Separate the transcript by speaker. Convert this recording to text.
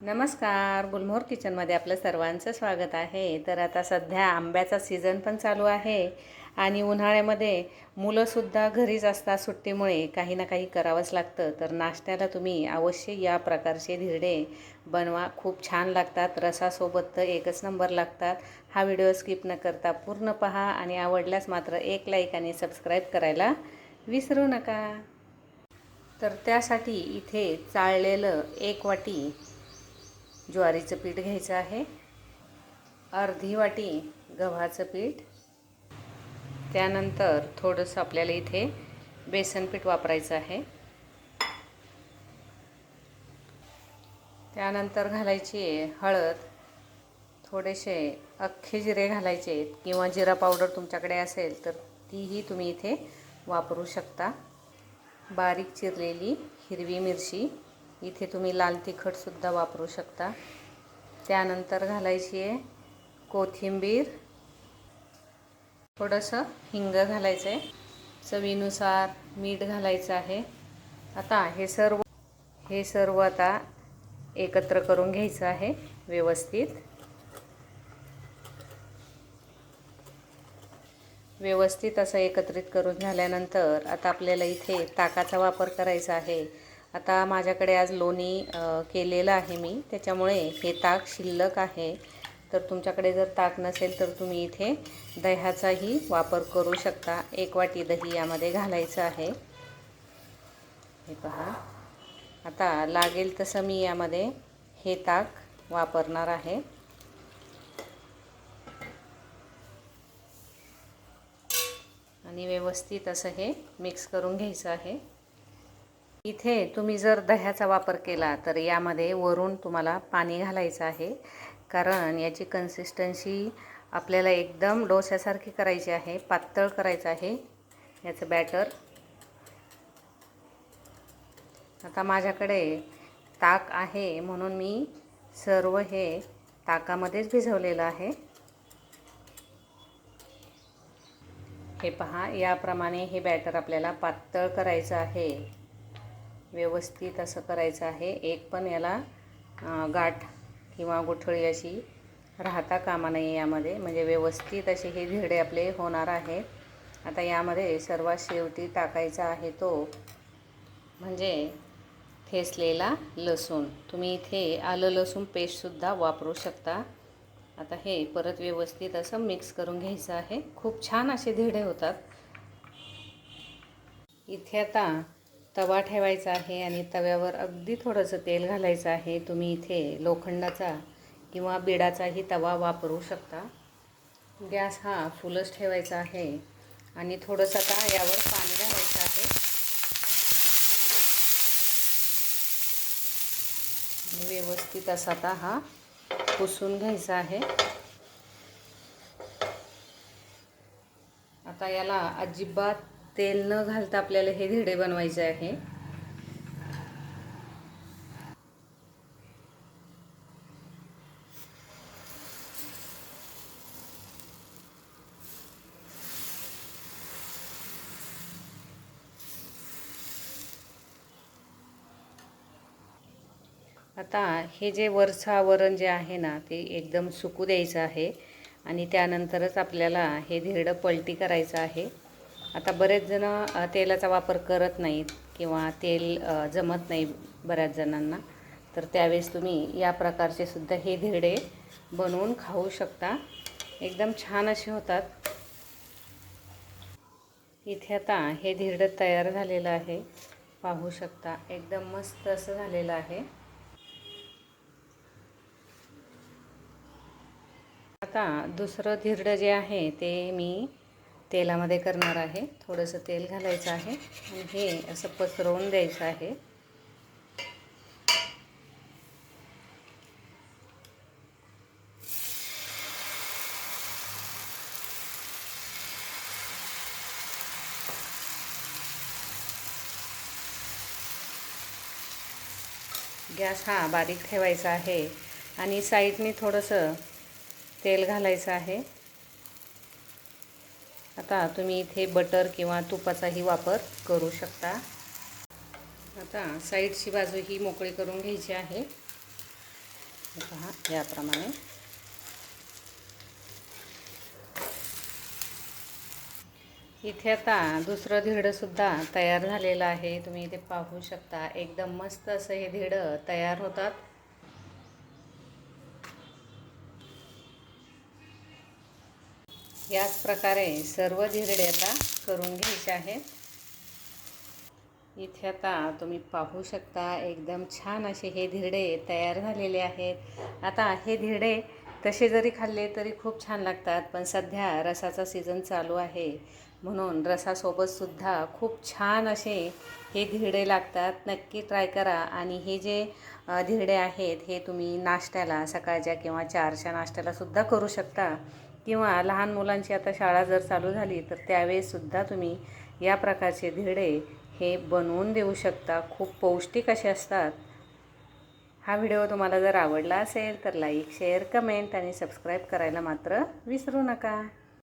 Speaker 1: नमस्कार, गुलमोहर किचनमध्ये आपलं सर्वांचं स्वागत आहे. तर आता सध्या आंब्याचा सीझन पण चालू आहे आणि उन्हाळ्यामध्ये मुलंसुद्धा घरीच असतात. सुट्टीमुळे काही ना काही करावंच लागतं. तर नाश्त्याला तुम्ही अवश्य या प्रकारचे धिरडे बनवा. खूप छान लागतात. रसासोबत तर एकच नंबर लागतात. हा व्हिडिओ स्किप न करता पूर्ण पहा आणि आवडल्यास मात्र एक लाईक आणि सबस्क्राईब करायला विसरू नका. तर त्यासाठी इथे चाळलेलं 1 वाटी ज्वारीचं पीठ घ्यायचं आहे, अर्धी वाटी गव्हाचं पीठ, त्यानंतर थोडंसं आपल्याला इथे बेसन पीठ वापरायचं आहे. त्यानंतर घालायची हळद, थोडेसे अख्खे जिरे घालायचे किंवा जिरा पावडर तुमच्याकडे असेल तर तीही तुम्ही इथे वापरू शकता. बारीक चिरलेली हिरवी मिरची, इथे तुम्ही लाल तिखटसुद्धा वापरू शकता. त्यानंतर घालायची आहे कोथिंबीर, थोडंसं हिंग घालायचं आहे, चवीनुसार मीठ घालायचं आहे. आता हे सर्व आता एकत्र करून घ्यायचं आहे व्यवस्थित असं एकत्रित करून झाल्यानंतर आता आपल्याला इथे ताकाचा वापर करायचा आहे. आता माझ्याकडे आज लोणी केलेलं आहे मी, त्याच्यामुळे हे ताक शिल्लक आहे. तर तुमच्याकडे जर ताक नसेल तर तुम्ही इथे दह्याचाही वापर करू शकता. 1 वाटी दही यामध्ये घालायचं आहे. हे पहा, आता लागेल तसं मी यामध्ये हे ताक वापरणार आहे. आणि व्यवस्थित असं हे मिक्स करून घ्यायचं आहे. इथे तुम्ही जर दह्याचा वापर केला तर यामध्ये वरून तुम्हाला पाणी घालायचं आहे, कारण याची कन्सिस्टन्सी आपल्याला एकदम डोस्यासारखी करायची आहे, पातळ करायचं आहे याचं बॅटर. आता माझ्याकडे ताक आहे म्हणून मी सर्व हे ताकामध्येच भिजवलेलं आहे. हे पहा, याप्रमाणे हे बॅटर आपल्याला पातळ करायचं आहे. व्यवस्थित असं करायचं आहे. एक पण याला गाठ किंवा गुठळी अशी राहता कामा नये यामध्ये, म्हणजे व्यवस्थित असे हे धिरडे आपले होणार आहेत. आता यामध्ये सर्वात शेवटी टाकायचा आहे तो म्हणजे ठेचलेला लसूण. तुम्ही इथे आलं लसूण पेस्टसुद्धा वापरू शकता. आता हे परत व्यवस्थित असं मिक्स करून घ्यायचं आहे. खूप छान असे धिरडे होतात. इथे आता तवा ठेवायचा आहे आणि तव्यावर अगदी थोडंसं तेल घालायचं आहे. तुम्ही इथे लोखंडाचा किंवा बिडाचाही तवा वापरू शकता. गॅस हा फुलच ठेवायचा आहे आणि थोडंसं आता यावर पाणी घालायचं आहे. व्यवस्थित असा आता हा पुसून घ्यायचा आहे. आता याला अजिबात तेल न घालता आपल्याला हे धिरडे बनवायचे आहे. आता हे जे वरचं आवरण जे आहे ना ते एकदम सुकू द्यायचं आहे आणि त्यानंतरच आपल्याला हे धिरडं पलटी करायचं आहे. आता बरेच जण तेलाचा वापर करत नाहीत किंवा तेल जमत नाही बऱ्याच जणांना, तर त्यावेळेस तुम्ही या प्रकारचे सुद्धा हे धिरडे बनवून खाऊ शकता. एकदम छान असे होतात. इथे आता हे धिरडं तयार झालेलं आहे, पाहू शकता. एकदम मस्त असं झालेलं आहे. आता दुसरं धिरडं जे आहे ते मी तेलामध्ये करणार आहे. थोडंसं तेल घालायचं आहे आणि हे असं पसरवून द्यायचं आहे. गॅस हा बारीक ठेवायचा आहे आणि साईडने थोडंसं तेल घालायचं आहे. आता तुम्ही इथे बटर किंवा तुपाचाही वापर करू शकता. आता साईडची बाजू ही मोकळी करून घ्यायची आहे. पहा याप्रमाणे. इथे आता दुसरं धिरडंसुद्धा तयार झालेलं आहे. तुम्ही इथे पाहू शकता. एकदम मस्त असं हे धिरडं तयार होतात. याच प्रकारे सर्व धिरडे आता करून घ्यायचे आहेत. इथे आता तुम्ही पाहू शकता एकदम छान असे हे धिरडे तयार झालेले आहेत. आता हे धिरडे तसे जरी खाल्ले तरी खूप छान लागतात, पण सध्या रसाचा सीझन चालू आहे म्हणून रसासोबतसुद्धा खूप छान असे हे धिरडे लागतात. नक्की ट्राय करा. आणि हे जे धिरडे आहेत हे तुम्ही नाश्त्याला सकाळच्या किंवा 4च्या नाश्त्यालासुद्धा करू शकता, किंवा लहान मुलांची आता शाळा जर चालू झाली तर त्यावेळेससुद्धा तुम्ही या प्रकारचे धिरडे हे बनवून देऊ शकता. खूप पौष्टिक असे असतात. हा व्हिडिओ तुम्हाला जर आवडला असेल तर लाईक, शेअर, कमेंट आणि सबस्क्राईब करायला मात्र विसरू नका.